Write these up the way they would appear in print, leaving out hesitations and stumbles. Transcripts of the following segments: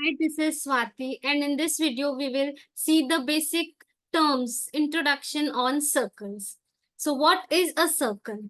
Hi, this is Swati, and in this video, we will see the basic terms introduction on circles. So, what is a circle?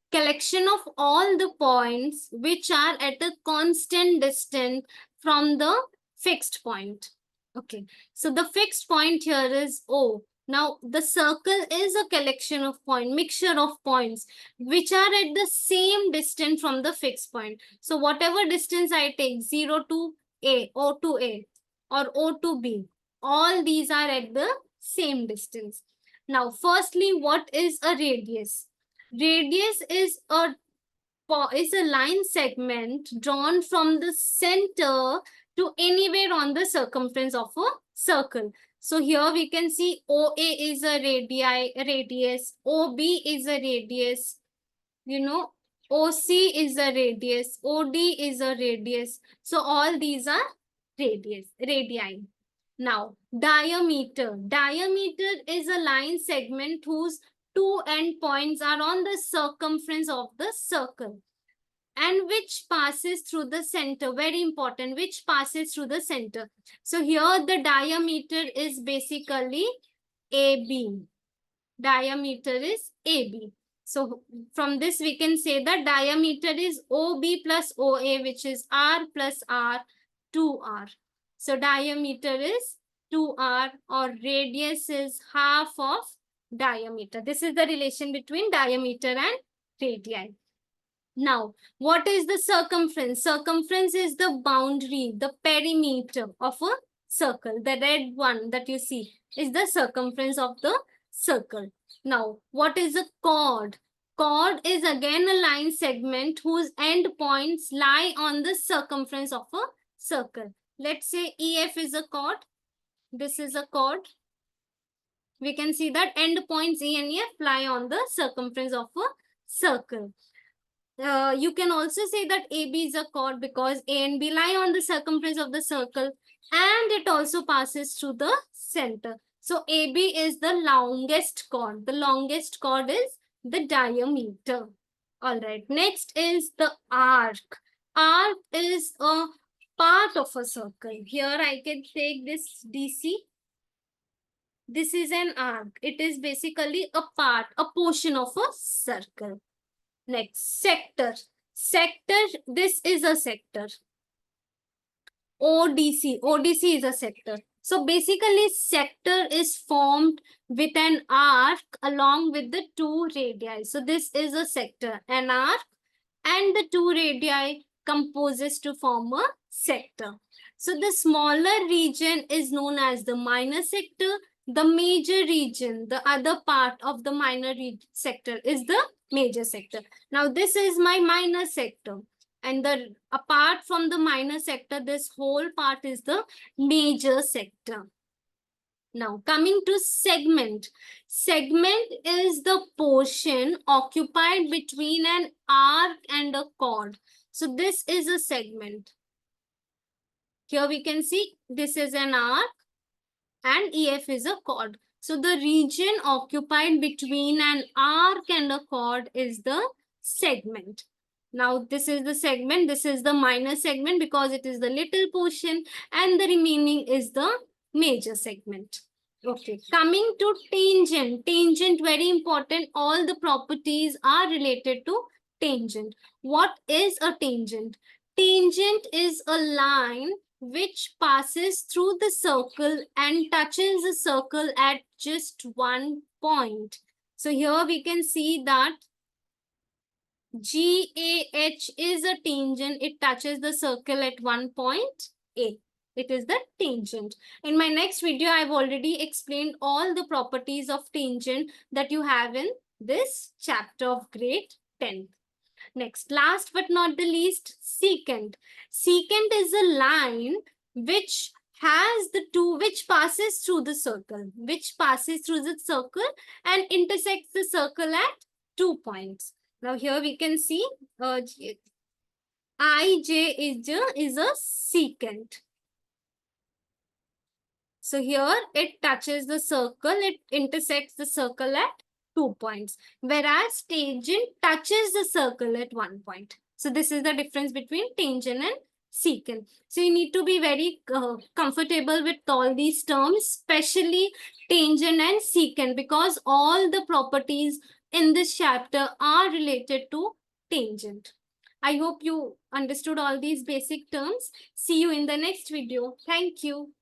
Collection of all the points which are at a constant distance from the fixed point. Okay, so the fixed point here is O. Now, the circle is a collection of points, mixture of points which are at the same distance from the fixed point. So, whatever distance I take, 0 to a, O to A, or O to B. All these are at the same distance. Now, firstly, what is a radius? Radius is a line segment drawn from the center to anywhere on the circumference of a circle. So here we can see OA is a radius, OB is a radius, OC is a radius, OD is a radius. So all these are radii. Now, diameter. Diameter is a line segment whose two end points are on the circumference of the circle and which passes through the center. Very important, which passes through the center. So here the diameter is basically AB. Diameter is AB. So from this we can say that diameter is OB plus OA, which is R plus R, 2R. So diameter is 2R, or radius is half of diameter. This is the relation between diameter and radii. Now, what is the circumference? Circumference is the boundary, the perimeter of a circle. The red one that you see is the circumference of the circle. Now, what is a chord? Chord is again a line segment whose end points lie on the circumference of a circle. Let's say EF is a chord. This is a chord. We can see that end points E and F lie on the circumference of a circle. You can also say that AB is a chord because A and B lie on the circumference of the circle and it also passes through the center. So AB is the longest chord. The longest chord is the diameter. All right. Next is the arc. Arc is a part of a circle. Here I can take this DC. This is an arc. It is basically a part, a portion of a circle. Next, sector. Sector, this is a sector. ODC. ODC is a sector. So basically, sector is formed with an arc along with the two radii. So this is a sector, an arc, and the two radii composes to form a sector. So the smaller region is known as the minor sector. The major region, the other part of the minor sector, is the major sector. Now this is my minor sector, and apart from the minor sector, this whole part is the major sector. Now coming to segment. Segment is the portion occupied between an arc and a chord. So this is a segment. Here we can see this is an arc and EF is a chord. So the region occupied between an arc and a chord is the segment. Now this is the segment, this is the minor segment because it is the little portion, and the remaining is the major segment. Okay, coming to tangent. Tangent, very important. All the properties are related to tangent. What is a tangent? Tangent is a line which passes through the circle and touches the circle at just one point. So here we can see that GAH is a tangent. It touches the circle at one point A. It is the tangent. In my next video, I've already explained all the properties of tangent that you have in this chapter of grade 10th. Next, last but not the least, secant. Secant is a line which passes through the circle, and intersects the circle at 2 points. Now here we can see IJ is a secant. So here it touches the circle, it intersects the circle at 2 points, whereas tangent touches the circle at 1 point. So this is the difference between tangent and secant. So you need to be very comfortable with all these terms, especially tangent and secant, because all the properties in this chapter are related to tangent. I hope you understood all these basic terms. See you in the next video. Thank you.